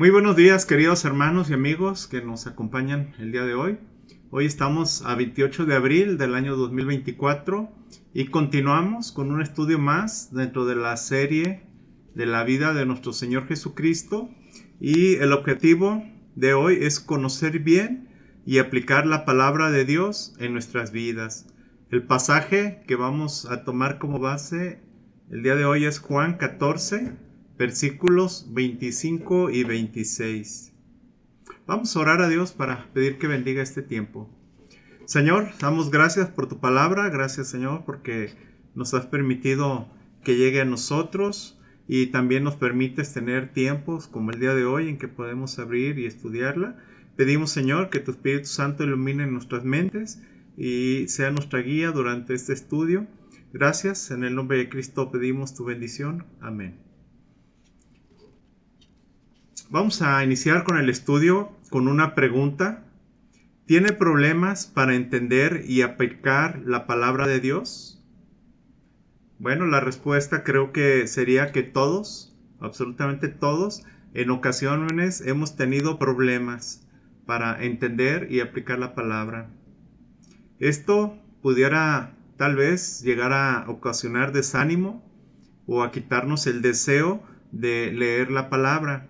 Muy buenos días, queridos hermanos y amigos que nos acompañan el día de hoy. Hoy estamos a 28 de abril del año 2024 y continuamos con un estudio más dentro de la serie de la vida de nuestro Señor Jesucristo. Y el objetivo de hoy es conocer bien y aplicar la palabra de Dios en nuestras vidas. El pasaje que vamos a tomar como base el día de hoy es Juan 14, versículos 25 y 26. Vamos a orar a Dios para pedir que bendiga este tiempo. Señor, damos gracias por tu palabra. Gracias, Señor, porque nos has permitido que llegue a nosotros y también nos permites tener tiempos como el día de hoy en que podemos abrir y estudiarla. Pedimos, Señor, que tu Espíritu Santo ilumine nuestras mentes y sea nuestra guía durante este estudio. Gracias, en el nombre de Cristo pedimos tu bendición. Amén. Vamos a iniciar con el estudio con una pregunta. ¿Tiene problemas para entender y aplicar la palabra de Dios? Bueno, la respuesta creo que sería que todos, absolutamente todos, en ocasiones hemos tenido problemas para entender y aplicar la palabra. Esto pudiera tal vez llegar a ocasionar desánimo o a quitarnos el deseo de leer la palabra.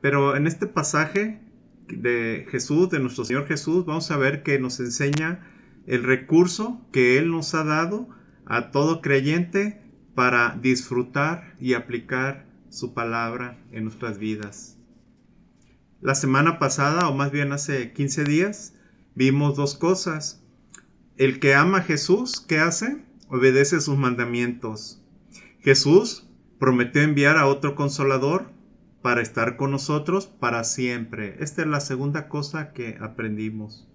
Pero en este pasaje de Jesús, de nuestro Señor Jesús, vamos a ver que nos enseña el recurso que Él nos ha dado a todo creyente para disfrutar y aplicar su palabra en nuestras vidas. La semana pasada, o más bien hace 15 días, vimos dos cosas. El que ama a Jesús, ¿qué hace? Obedece sus mandamientos. Jesús prometió enviar a otro consolador para estar con nosotros para siempre. Esta es la segunda cosa que aprendimos.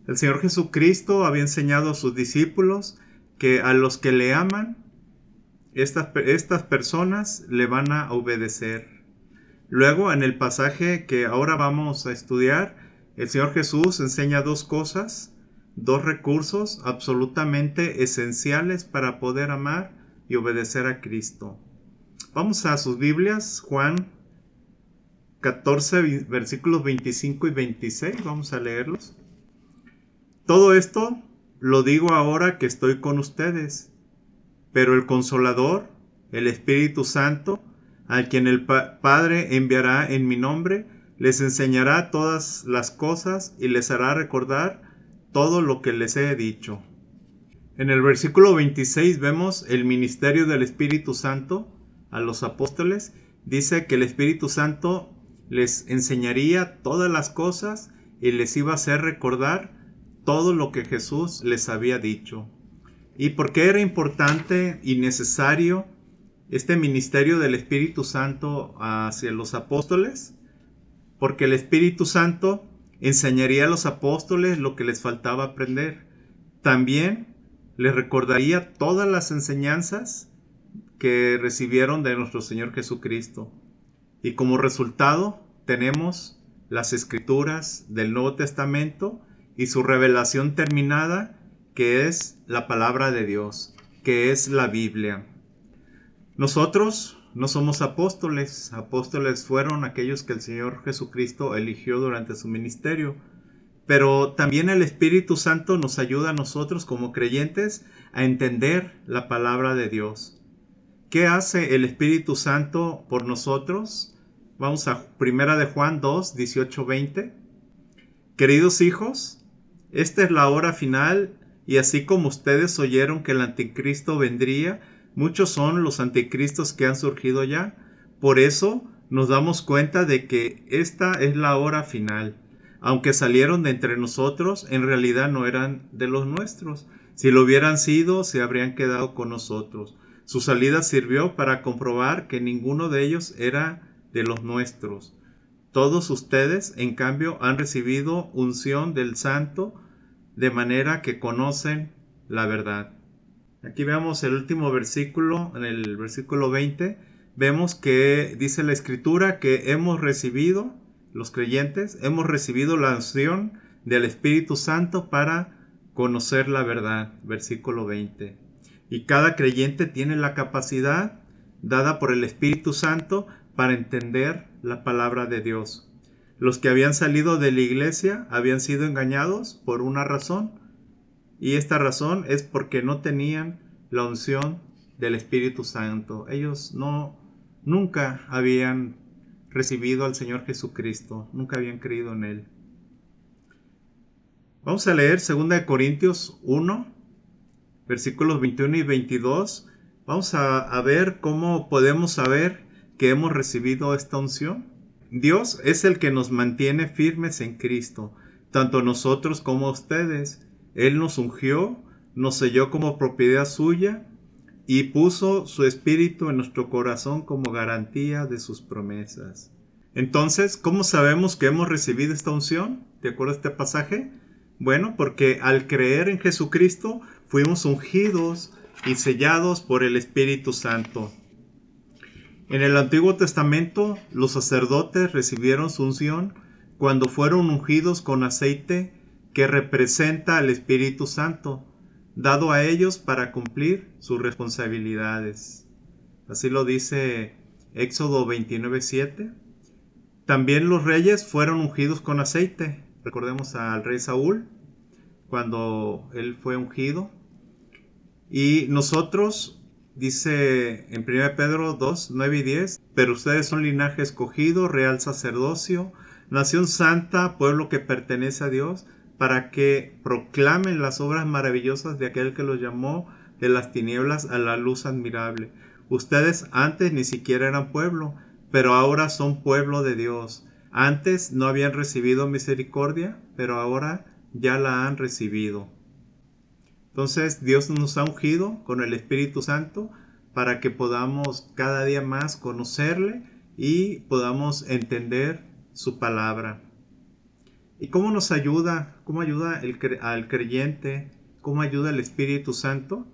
El Señor Jesucristo había enseñado a sus discípulos que a los que le aman, estas personas le van a obedecer. Luego, en el pasaje que ahora vamos a estudiar, el Señor Jesús enseña dos cosas, dos recursos absolutamente esenciales para poder amar y obedecer a Cristo. Vamos a sus Biblias, Juan 14, versículos 25 y 26. Vamos a leerlos. Todo esto lo digo ahora que estoy con ustedes, pero el Consolador, el Espíritu Santo, al quien el Padre enviará en mi nombre, les enseñará todas las cosas y les hará recordar todo lo que les he dicho. En el versículo 26 vemos el ministerio del Espíritu Santo a los apóstoles. Dice que el Espíritu Santo les enseñaría todas las cosas y les iba a hacer recordar todo lo que Jesús les había dicho. ¿Y por qué era importante y necesario este ministerio del Espíritu Santo hacia los apóstoles? Porque el Espíritu Santo enseñaría a los apóstoles lo que les faltaba aprender. También les recordaría todas las enseñanzas que recibieron de nuestro Señor Jesucristo. Y como resultado tenemos las Escrituras del Nuevo Testamento y su revelación terminada, que es la palabra de Dios, que es la Biblia. Nosotros no somos apóstoles. Apóstoles fueron aquellos que el Señor Jesucristo eligió durante su ministerio. Pero también el Espíritu Santo nos ayuda a nosotros como creyentes a entender la palabra de Dios. ¿Qué hace el Espíritu Santo por nosotros? Vamos a 1 de Juan 2, 18, 20. Queridos hijos, esta es la hora final, y así como ustedes oyeron que el anticristo vendría, muchos son los anticristos que han surgido ya. Por eso nos damos cuenta de que esta es la hora final. Aunque salieron de entre nosotros, en realidad no eran de los nuestros. Si lo hubieran sido, se habrían quedado con nosotros. Su salida sirvió para comprobar que ninguno de ellos era de los nuestros. Todos ustedes, en cambio, han recibido unción del Santo, de manera que conocen la verdad. Aquí veamos el último versículo, en el versículo 20, vemos que dice la Escritura que hemos recibido, los creyentes, hemos recibido la unción del Espíritu Santo para conocer la verdad, versículo 20. Y cada creyente tiene la capacidad dada por el Espíritu Santo para entender la palabra de Dios. Los que habían salido de la iglesia habían sido engañados por una razón, y esta razón es porque no tenían la unción del Espíritu Santo. Ellos nunca habían recibido al Señor Jesucristo, nunca habían creído en Él. Vamos a leer 2 Corintios 1, versículos 21 y 22. Vamos a ver cómo podemos saber que hemos recibido esta unción. Dios es el que nos mantiene firmes en Cristo, tanto nosotros como ustedes. Él nos ungió, nos selló como propiedad suya y puso su espíritu en nuestro corazón como garantía de sus promesas. Entonces, ¿cómo sabemos que hemos recibido esta unción? ¿De acuerdo a este pasaje? Bueno, porque al creer en Jesucristo fuimos ungidos y sellados por el Espíritu Santo. En el Antiguo Testamento, los sacerdotes recibieron su unción cuando fueron ungidos con aceite que representa al Espíritu Santo, dado a ellos para cumplir sus responsabilidades. Así lo dice Éxodo 29:7. También los reyes fueron ungidos con aceite. Recordemos al rey Saúl, cuando él fue ungido. Y nosotros, dice en 1 Pedro 2, 9 y 10, pero ustedes son linaje escogido, real sacerdocio, nación santa, pueblo que pertenece a Dios, para que proclamen las obras maravillosas de aquel que los llamó de las tinieblas a la luz admirable. Ustedes antes ni siquiera eran pueblo, pero ahora son pueblo de Dios. Antes no habían recibido misericordia, pero ahora ya la han recibido. Entonces Dios nos ha ungido con el Espíritu Santo para que podamos cada día más conocerle y podamos entender su palabra. ¿Y cómo nos ayuda? ¿Cómo ayuda al creyente? ¿Cómo ayuda el Espíritu Santo?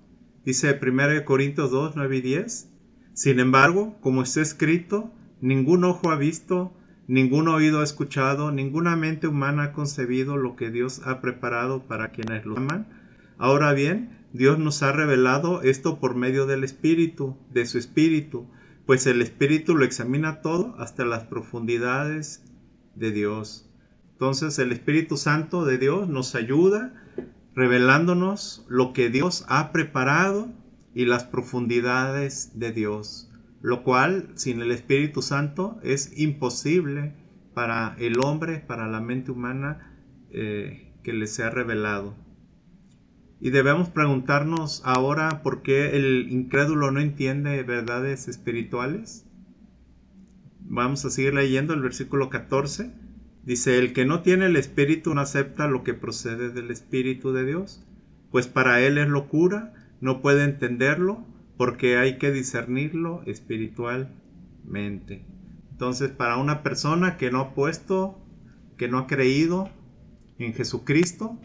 Dice 1 Corintios 2, 9 y 10. Sin embargo, como está escrito, ningún ojo ha visto, ningún oído ha escuchado, ninguna mente humana ha concebido lo que Dios ha preparado para quienes lo aman. Ahora bien, Dios nos ha revelado esto por medio del Espíritu, de su Espíritu, pues el Espíritu lo examina todo hasta las profundidades de Dios. Entonces el Espíritu Santo de Dios nos ayuda revelándonos lo que Dios ha preparado y las profundidades de Dios, lo cual sin el Espíritu Santo es imposible para el hombre, para la mente humana que le sea revelado. Y debemos preguntarnos ahora por qué el incrédulo no entiende verdades espirituales. Vamos a seguir leyendo el versículo 14. Dice, el que no tiene el Espíritu no acepta lo que procede del Espíritu de Dios, pues para él es locura, no puede entenderlo, porque hay que discernirlo espiritualmente. Entonces, para una persona que no ha creído en Jesucristo,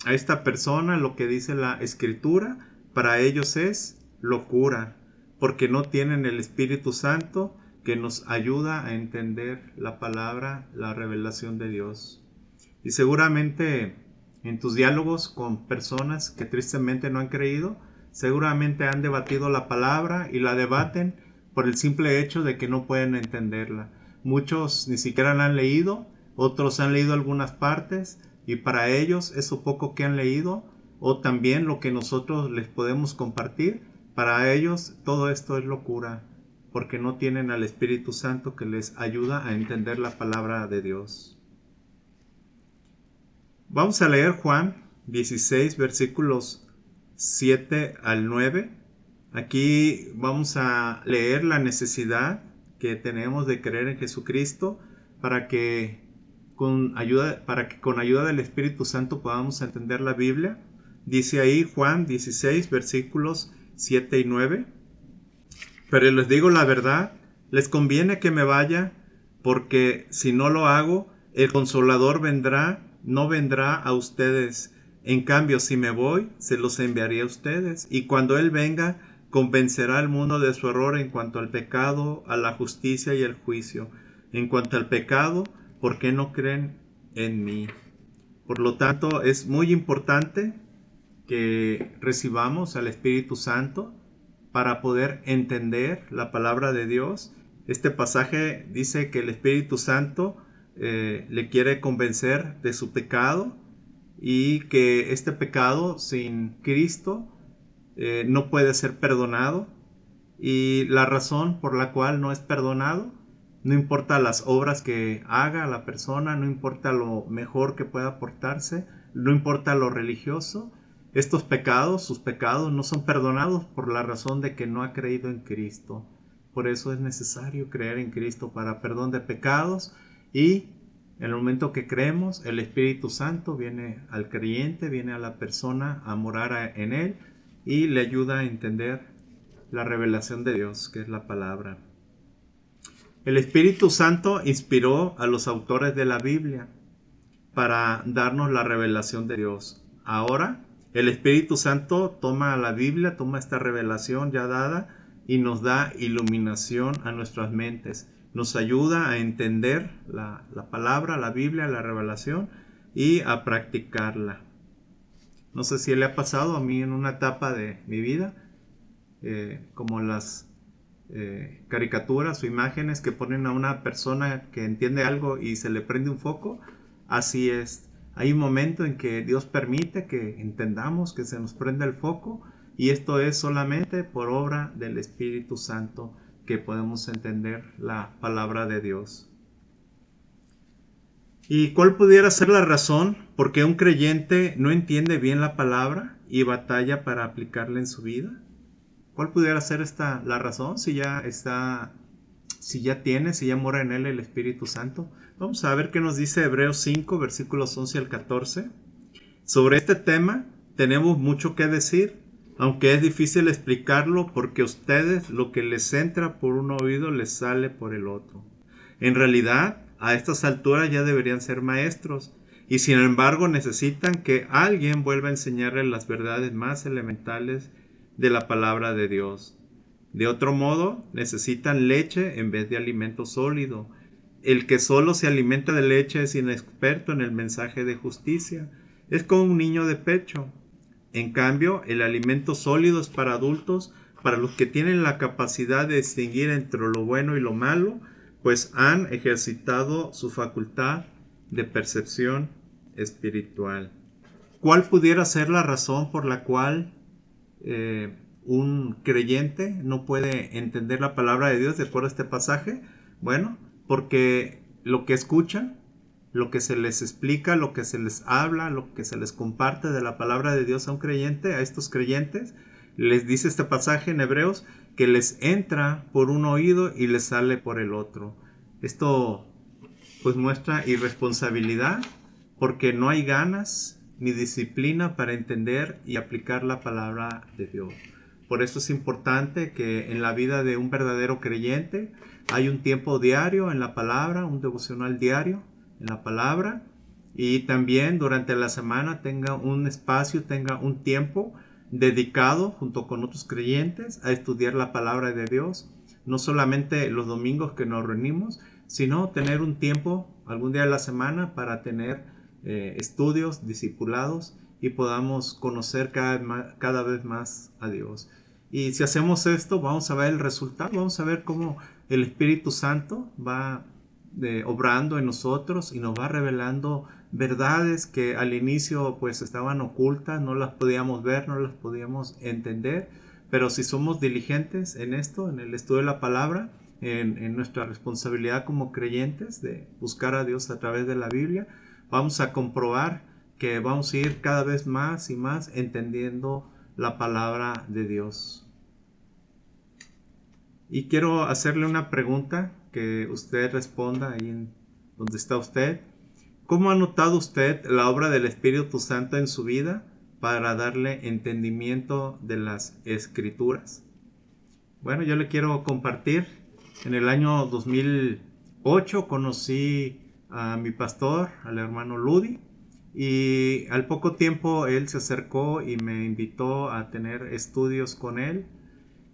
a esta persona lo que dice la Escritura, para ellos es locura, porque no tienen el Espíritu Santo que nos ayuda a entender la palabra, la revelación de Dios. Y seguramente en tus diálogos con personas que tristemente no han creído, seguramente han debatido la palabra y la debaten por el simple hecho de que no pueden entenderla. Muchos ni siquiera la han leído, otros han leído algunas partes y para ellos eso poco que han leído o también lo que nosotros les podemos compartir, para ellos todo esto es locura, porque no tienen al Espíritu Santo que les ayuda a entender la palabra de Dios. Vamos a leer Juan 16, versículos 7 al 9. Aquí vamos a leer la necesidad que tenemos de creer en Jesucristo para que con ayuda del Espíritu Santo podamos entender la Biblia. Dice ahí Juan 16, versículos 7 y 9. Pero les digo la verdad, les conviene que me vaya, porque si no lo hago, el Consolador no vendrá a ustedes. En cambio, si me voy, se los enviaré a ustedes. Y cuando Él venga, convencerá al mundo de su error en cuanto al pecado, a la justicia y al juicio. En cuanto al pecado, ¿por qué no creen en mí? Por lo tanto, es muy importante que recibamos al Espíritu Santo para poder entender la palabra de Dios. Este pasaje dice que el Espíritu Santo le quiere convencer de su pecado y que este pecado sin Cristo no puede ser perdonado, y la razón por la cual no es perdonado, no importa las obras que haga la persona, no importa lo mejor que pueda portarse, no importa lo religioso, estos pecados, sus pecados no son perdonados por la razón de que no ha creído en Cristo. Por eso es necesario creer en Cristo para perdón de pecados, y en el momento que creemos, el Espíritu Santo viene al creyente, viene a la persona a morar en él y le ayuda a entender la revelación de Dios, que es la palabra. El Espíritu Santo inspiró a los autores de la Biblia para darnos la revelación de Dios. Ahora, el Espíritu Santo toma la Biblia, toma esta revelación ya dada y nos da iluminación a nuestras mentes. Nos ayuda a entender la palabra, la Biblia, la revelación, y a practicarla. No sé si le ha pasado a mí en una etapa de mi vida, como las caricaturas o imágenes que ponen a una persona que entiende algo y se le prende un foco. Así es, hay un momento en que Dios permite que entendamos, que se nos prenda el foco, y esto es solamente por obra del Espíritu Santo que podemos entender la palabra de Dios. ¿Y cuál pudiera ser la razón por qué un creyente no entiende bien la palabra y batalla para aplicarla en su vida? ¿Cuál pudiera ser la razón si ya mora en él el Espíritu Santo? Vamos a ver qué nos dice Hebreos 5, versículos 11 al 14. Sobre este tema tenemos mucho que decir, aunque es difícil explicarlo porque a ustedes lo que les entra por un oído les sale por el otro. En realidad, a estas alturas ya deberían ser maestros, y sin embargo necesitan que alguien vuelva a enseñarles las verdades más elementales de la palabra de Dios. De otro modo, necesitan leche en vez de alimento sólido. El que solo se alimenta de leche es inexperto en el mensaje de justicia. Es como un niño de pecho. En cambio, el alimento sólido es para adultos, para los que tienen la capacidad de distinguir entre lo bueno y lo malo, pues han ejercitado su facultad de percepción espiritual. ¿Cuál pudiera ser la razón por la cual un creyente no puede entender la palabra de Dios de acuerdo a este pasaje? Bueno, porque lo que escuchan, lo que se les explica, lo que se les habla, lo que se les comparte de la palabra de Dios a un creyente, a estos creyentes, les dice este pasaje en Hebreos que les entra por un oído y les sale por el otro. Esto pues muestra irresponsabilidad, porque no hay ganas ni disciplina para entender y aplicar la palabra de Dios. Por eso es importante que en la vida de un verdadero creyente hay un tiempo diario en la palabra, un devocional diario en la palabra, y también durante la semana tenga un espacio, tenga un tiempo dedicado junto con otros creyentes a estudiar la palabra de Dios. No solamente los domingos que nos reunimos, sino tener un tiempo algún día de la semana para tener estudios, discipulados, y podamos conocer cada vez más a Dios. Y si hacemos esto, vamos a ver el resultado, vamos a ver cómo el Espíritu Santo va obrando en nosotros y nos va revelando verdades que al inicio pues estaban ocultas, no las podíamos ver, no las podíamos entender, pero si somos diligentes en esto, en el estudio de la palabra, en nuestra responsabilidad como creyentes de buscar a Dios a través de la Biblia, vamos a comprobar que vamos a ir cada vez más y más entendiendo la palabra de Dios. Y quiero hacerle una pregunta que usted responda ahí en donde está usted. ¿Cómo ha notado usted la obra del Espíritu Santo en su vida para darle entendimiento de las Escrituras? Bueno, yo le quiero compartir. En el año 2008 conocí a mi pastor, al hermano Ludi, y al poco tiempo él se acercó y me invitó a tener estudios con él,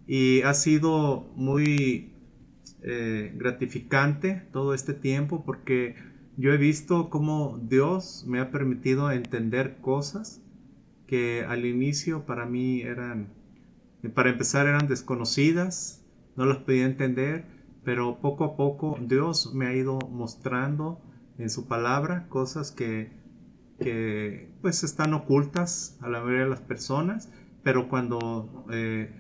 y ha sido muy gratificante todo este tiempo, porque yo he visto cómo Dios me ha permitido entender cosas que al inicio para mí eran Para empezar eran desconocidas, no las podía entender, pero poco a poco Dios me ha ido mostrando en su palabra cosas que pues están ocultas a la mayoría de las personas, pero cuando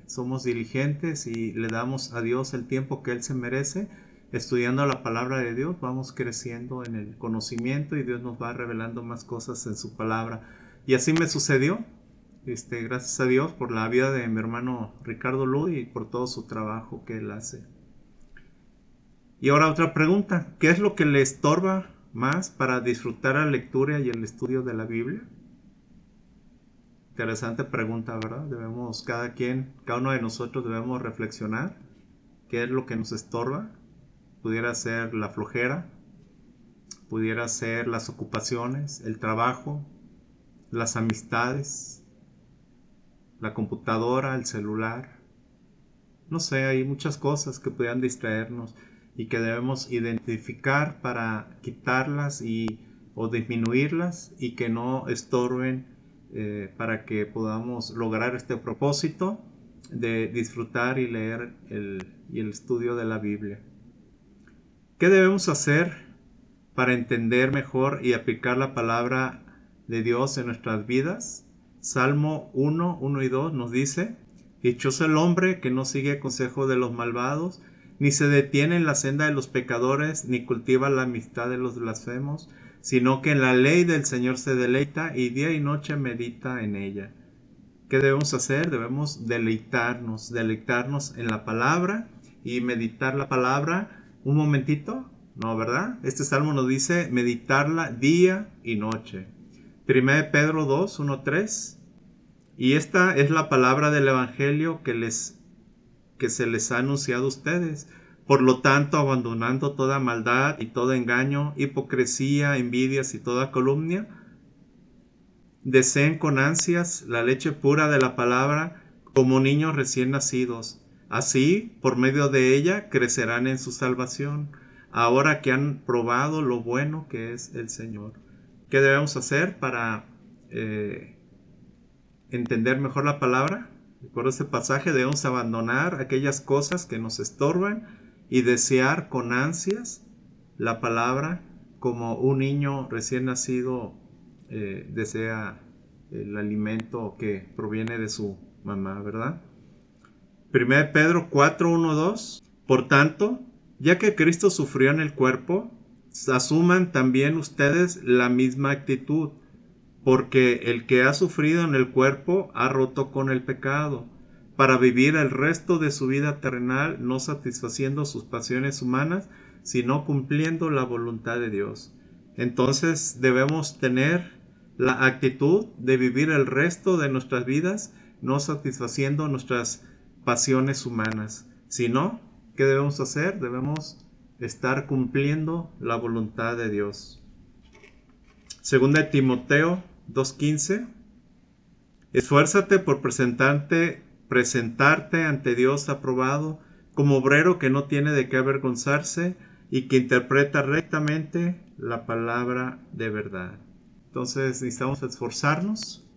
somos diligentes y le damos a Dios el tiempo que Él se merece, estudiando la palabra de Dios, vamos creciendo en el conocimiento y Dios nos va revelando más cosas en su palabra. Y así me sucedió. Gracias a Dios por la vida de mi hermano Ricardo Ludy y por todo su trabajo que él hace. Y ahora otra pregunta, ¿qué es lo que le estorba más para disfrutar la lectura y el estudio de la Biblia? Interesante pregunta, ¿verdad? Cada uno de nosotros debemos reflexionar qué es lo que nos estorba. Pudiera ser la flojera, pudiera ser las ocupaciones, el trabajo, las amistades, la computadora, el celular. No sé, hay muchas cosas que puedan distraernos y que debemos identificar para quitarlas o disminuirlas y que no estorben para que podamos lograr este propósito de disfrutar y leer el estudio de la Biblia. ¿Qué debemos hacer para entender mejor y aplicar la palabra de Dios en nuestras vidas? Salmo 1 y 2 nos dice: dichoso el hombre que no sigue consejo de los malvados, ni se detiene en la senda de los pecadores, ni cultiva la amistad de los blasfemos, sino que en la ley del Señor se deleita y día y noche medita en ella. ¿Qué debemos hacer? Debemos deleitarnos en la palabra y meditar la palabra un momentito. No, ¿verdad? Este salmo nos dice meditarla día y noche. 1 Pedro 2, 1, 3. Y esta es la palabra del Evangelio que se les ha anunciado a ustedes. Por lo tanto, abandonando toda maldad y todo engaño, hipocresía, envidias y toda calumnia, deseen con ansias la leche pura de la palabra como niños recién nacidos. Así, por medio de ella, crecerán en su salvación, ahora que han probado lo bueno que es el Señor. ¿Qué debemos hacer para entender mejor la palabra? Por este pasaje debemos abandonar aquellas cosas que nos estorban y desear con ansias la palabra como un niño recién nacido desea el alimento que proviene de su mamá, ¿verdad? 1 Pedro 4, 1, 2. Por tanto, ya que Cristo sufrió en el cuerpo, asuman también ustedes la misma actitud, porque el que ha sufrido en el cuerpo ha roto con el pecado, para vivir el resto de su vida terrenal no satisfaciendo sus pasiones humanas, sino cumpliendo la voluntad de Dios. Entonces debemos tener la actitud de vivir el resto de nuestras vidas no satisfaciendo nuestras pasiones humanas, sino, ¿qué debemos hacer? Debemos estar cumpliendo la voluntad de Dios. 2 Timoteo 2:15. Esfuérzate por presentarte ante Dios aprobado, como obrero que no tiene de qué avergonzarse y que interpreta rectamente la palabra de verdad. Entonces necesitamos esforzarnos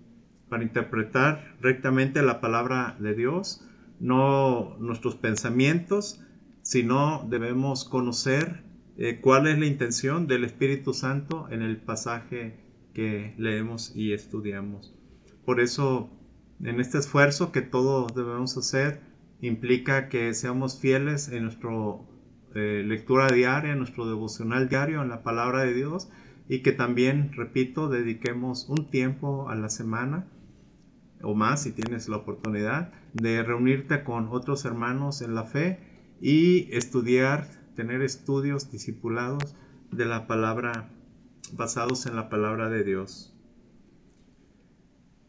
para interpretar rectamente la palabra de Dios, no nuestros pensamientos, sino debemos conocer cuál es la intención del Espíritu Santo en el pasaje que leemos y estudiamos. Por eso, en este esfuerzo que todos debemos hacer, implica que seamos fieles en nuestra lectura diaria, en nuestro devocional diario, en la palabra de Dios, y que también, repito, dediquemos un tiempo a la semana o más, si tienes la oportunidad, de reunirte con otros hermanos en la fe y estudiar, tener estudios discipulados de la palabra, basados en la palabra de Dios.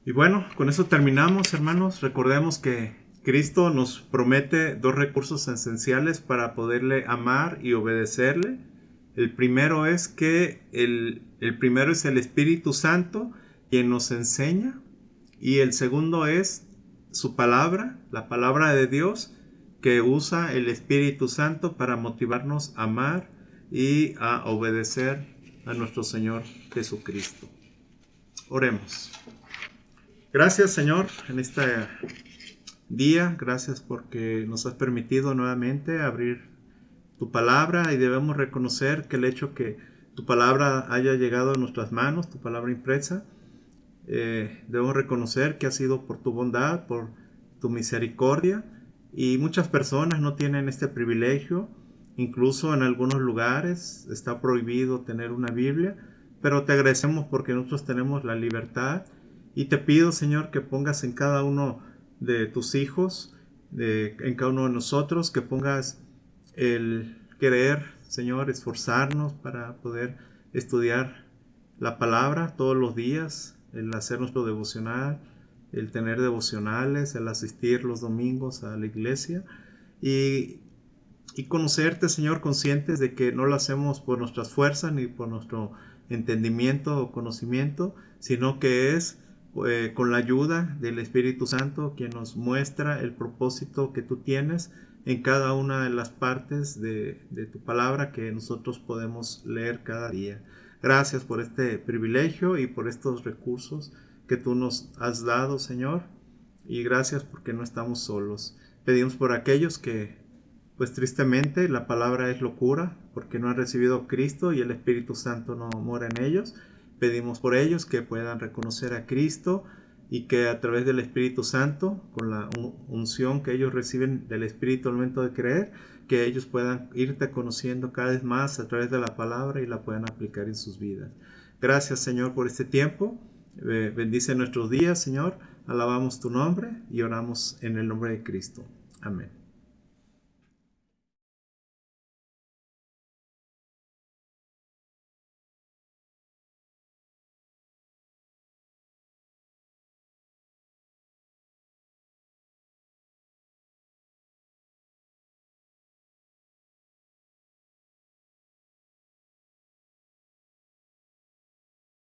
Y bueno, con eso terminamos, hermanos. Recordemos que Cristo nos promete dos recursos esenciales para poderle amar y obedecerle. El primero es el Espíritu Santo, quien nos enseña, y el segundo es su palabra, la palabra de Dios, que usa el Espíritu Santo para motivarnos a amar y a obedecer a nuestro Señor Jesucristo. Oremos. Gracias, Señor, en esta día. Gracias porque nos has permitido nuevamente abrir tu palabra y debemos reconocer que el hecho que tu palabra haya llegado a nuestras manos, tu palabra impresa, debemos reconocer que ha sido por tu bondad, por tu misericordia, y muchas personas no tienen este privilegio. Incluso en algunos lugares está prohibido tener una Biblia, pero te agradecemos porque nosotros tenemos la libertad, y te pido, Señor, que pongas en cada uno de tus hijos, en cada uno de nosotros, que pongas el querer, Señor, esforzarnos para poder estudiar la palabra todos los días, el hacer nuestro devocional, el tener devocionales, el asistir los domingos a la iglesia y, y conocerte, Señor, conscientes de que no lo hacemos por nuestras fuerzas ni por nuestro entendimiento o conocimiento, sino que es con la ayuda del Espíritu Santo quien nos muestra el propósito que tú tienes en cada una de las partes de tu palabra que nosotros podemos leer cada día. Gracias por este privilegio y por estos recursos que tú nos has dado, Señor, y gracias porque no estamos solos. Pedimos por aquellos que, pues tristemente, la palabra es locura, porque no han recibido a Cristo y el Espíritu Santo no mora en ellos. Pedimos por ellos que puedan reconocer a Cristo y que a través del Espíritu Santo, con la unción que ellos reciben del Espíritu al momento de creer, que ellos puedan irte conociendo cada vez más a través de la palabra y la puedan aplicar en sus vidas. Gracias, Señor, por este tiempo. Bendice nuestros días, Señor. Alabamos tu nombre y oramos en el nombre de Cristo. Amén.